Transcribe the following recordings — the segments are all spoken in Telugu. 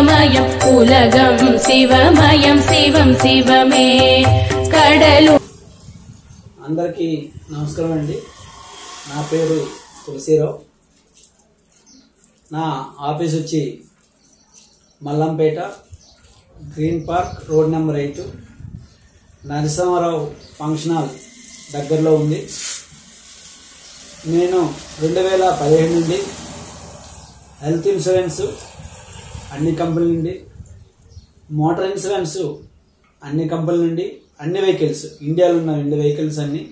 శివమయం ఉలగం శివమయం శివం శివమే కడలు. అందరికీ నమస్కారం అండి. నా పేరు తులసిరావు. నా ఆఫీస్ వచ్చి Mallampeta green park road number 8 Narasimharao function hall దగ్గరలో ఉంది. నేను 2017 నుండి హెల్త్ ఇన్సూరెన్స్ అన్ని కంపెనీల నుండి, మోటార్ ఇన్సూరెన్స్ అన్ని కంపెనీల నుండి, అన్ని వెహికల్స్ ఇండియాలో ఉన్న 2 వెహికల్స్ అన్ని,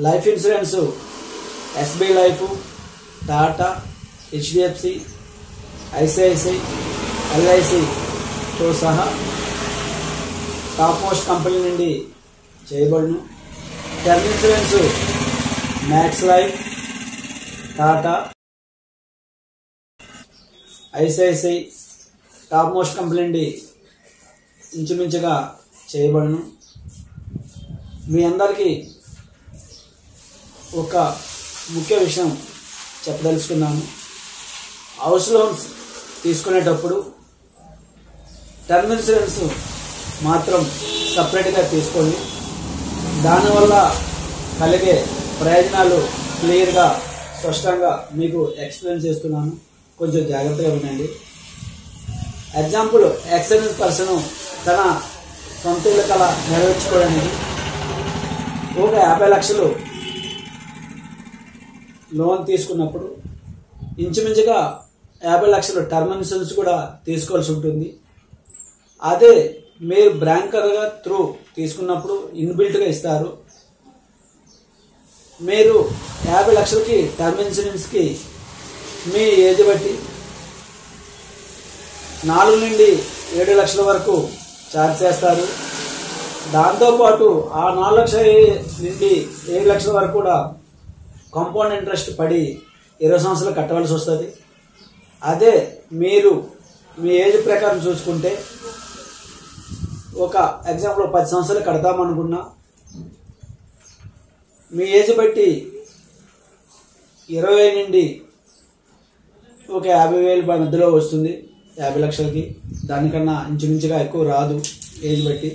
life insurance SBI life, Tata, HDFC, ICICI, ఎల్ఐసితో సహా టాప్ మోస్ట్ కంపెనీ నుండి చేయబడును. Term insurance Max Life, Tata, ICICI top most company నుండి ఇంచుమించుగా చేయబడును. మీ అందరికీ ఒక ముఖ్య విషయం చెప్పదలుచుకున్నాను. హౌస్ లోన్స్ తీసుకునేటప్పుడు టర్మ్ ఇన్సూరెన్స్ మాత్రం సపరేట్గా తీసుకోండి. దానివల్ల కలిగే ప్రయోజనాలు క్లియర్గా స్పష్టంగా మీకు ఎక్స్ప్లెయిన్ చేస్తున్నాను. కొంచెం జాగ్రత్తగా వినండి. ఎగ్జాంపుల్, ఎక్స్పీరియన్స్ పర్సన్ తన సొంత ఇళ్ళ కళ నెరవేర్చుకోవడానికి ఒక 50 లక్షలు లోన్ తీసుకున్నప్పుడు ఇంచుమించుగా 50 లక్షలు టర్మ్ ఇన్సూరెన్స్ కూడా తీసుకోవాల్సి ఉంటుంది. అదే మీరు బ్యాంకర్గా త్రూ తీసుకున్నప్పుడు ఇన్బిల్ట్గా ఇస్తారు. మీరు 50 లక్షలకి టర్మ్ ఇన్సూరెన్స్కి మీ ఏజ్ బట్టి 4 నుండి 7 లక్షల వరకు ఛార్జ్ చేస్తారు. దాంతోపాటు ఆ 4 లక్షల నుండి 7 లక్షల వరకు కూడా కాంపౌండ్ ఇంట్రెస్ట్ పడి 20 సంవత్సరాలు కట్టవలసి వస్తుంది. అదే మీరు మీ ఏజ్ ప్రకారం చూసుకుంటే ఒక ఎగ్జాంపుల్ 10 సంవత్సరాలు కడతామనుకున్నా మీ ఏజ్ బట్టి 20 నుండి ఒక 50,000 మధ్యలో వస్తుంది. 50 లక్షలకి దానికన్నా ఇంచుమించుగా ఎక్కువ రాదు ఏజ్ బట్టి.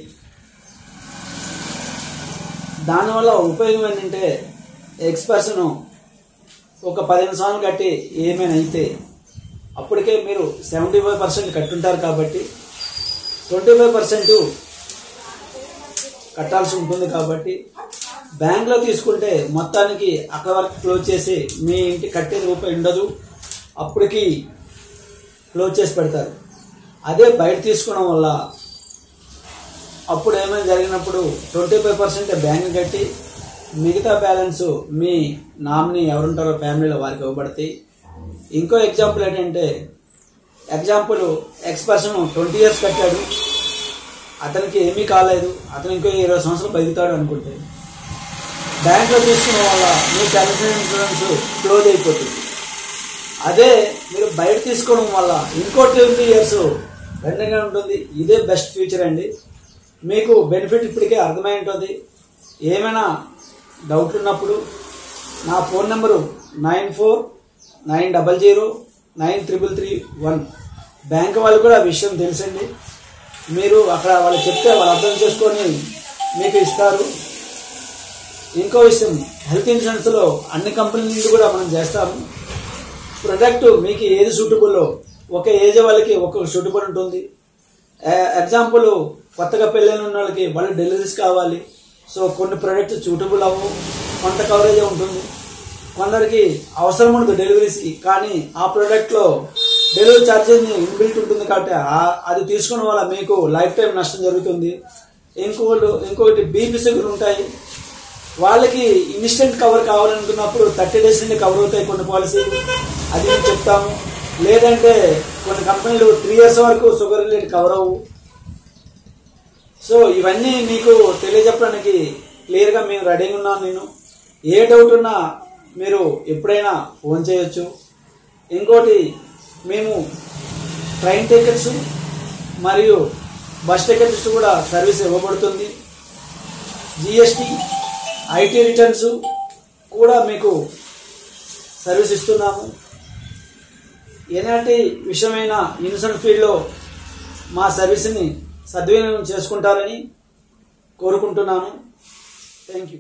దానివల్ల ఉపయోగం ఏంటంటే ఎక్స్ పర్సన్ ఒక 15 సంవత్సరాలు కట్టి ఏమైనా అయితే అప్పటికే మీరు 75% కట్టుంటారు కాబట్టి 25% కట్టాల్సి ఉంటుంది. కాబట్టి బ్యాంక్లో తీసుకుంటే మొత్తానికి అక్కడ వరకు క్లోజ్ చేసి మీ ఇంటి కట్టేది రూపాయి ఉండదు, అప్పటికి క్లోజ్ చేసి పెడతారు. అదే బయట తీసుకోవడం వల్ల అప్పుడు ఏమైనా జరిగినప్పుడు 25% బ్యాంక్ కట్టి మిగతా బ్యాలెన్స్ మీ నామినీ ఎవరుంటారో ఫ్యామిలీలో వారికి ఇవ్వబడతాయి. ఇంకో ఎగ్జాంపుల్ ఏంటంటే, ఎగ్జాంపుల్ ఎక్స్ పర్సన్ 20 ఇయర్స్ కట్టాడు, అతనికి ఏమీ కాలేదు, అతను ఇంకో 20 సంవత్సరాలు బతుకుతాడు అనుకుంటే బ్యాంక్లో తీసుకోవడం వల్ల మీ టర్మ్ ఇన్సూరెన్స్ క్లోజ్ అయిపోతుంది. అదే మీరు బయట తీసుకోవడం వల్ల ఇంకో 20 ఇయర్స్ రెండుగా ఉంటుంది. ఇదే బెస్ట్ ఫ్యూచర్ అండి. మీకు బెనిఫిట్ ఇప్పటికే అర్థమై ఉంటుంది. ఏమైనా డౌట్ ఉన్నప్పుడు నా ఫోన్ నెంబరు 9490093331. బ్యాంక్ వాళ్ళు కూడా విషయం తెలుసండి. మీరు అక్కడ వాళ్ళు చెప్తే వాళ్ళు అర్థం చేసుకొని మీకు ఇస్తారు. ఇంకో విషయం, హెల్త్ ఇన్సూరెన్స్లో అన్ని కంపెనీల నుండి కూడా మనం చేస్తాము. ప్రొడక్ట్ మీకు ఏది సూటబుల్లో ఒక ఏజ్ వాళ్ళకి ఒక్కొక్క సూటబుల్ ఉంటుంది. ఎగ్జాంపుల్, కొత్తగా పెళ్ళైన ఉన్న వాళ్ళకి వాళ్ళ డెలివరీస్ కావాలి. సో కొన్ని ప్రొడక్ట్స్ సూటబుల్ అవ్వవు, కొంత కవరేజ్ ఉంటుంది. కొందరికి అవసరం ఉండదు డెలివరీస్, కానీ ఆ ప్రోడక్ట్లో డెలివరీ ఛార్జెస్ ఇన్బిల్ట్ ఉంటుంది కాబట్టి అది తీసుకోవడం వల్ల మీకు లైఫ్ టైం నష్టం జరుగుతుంది. ఇంకొకటి బీపీ షుగర్ ఉంటాయి, వాళ్ళకి ఇన్స్టెంట్ కవర్ కావాలనుకున్నప్పుడు 30 days నుండి కవర్ అవుతాయి కొన్ని పాలసీలు, అది మేము చెప్తాము. లేదంటే కొన్ని కంపెనీలు 3 years వరకు షుగర్ రిలేటెడ్ కవర్ అవ్వు. సో ఇవన్నీ మీకు తెలియజెప్పడానికి క్లియర్గా మేము రెడీగా ఉన్నాను. నేను ఏ డౌట్ ఉన్నా మీరు ఎప్పుడైనా ఫోన్ చేయొచ్చు. ఇంకోటి, మేము ట్రైన్ టికెట్స్ మరియు బస్ టికెట్స్ కూడా సర్వీస్ ఇవ్వబడుతుంది. జిఎస్టీ, ఐటీ రిటర్న్స్ కూడా మీకు సర్వీస్ ఇస్తున్నాము. ఎలాంటి విషయమైన ఇన్సూరెన్స్ ఫీల్డ్లో మా సర్వీస్ని సద్వినియోగం చేసుకుంటారని కోరుకుంటున్నాను. Thank you.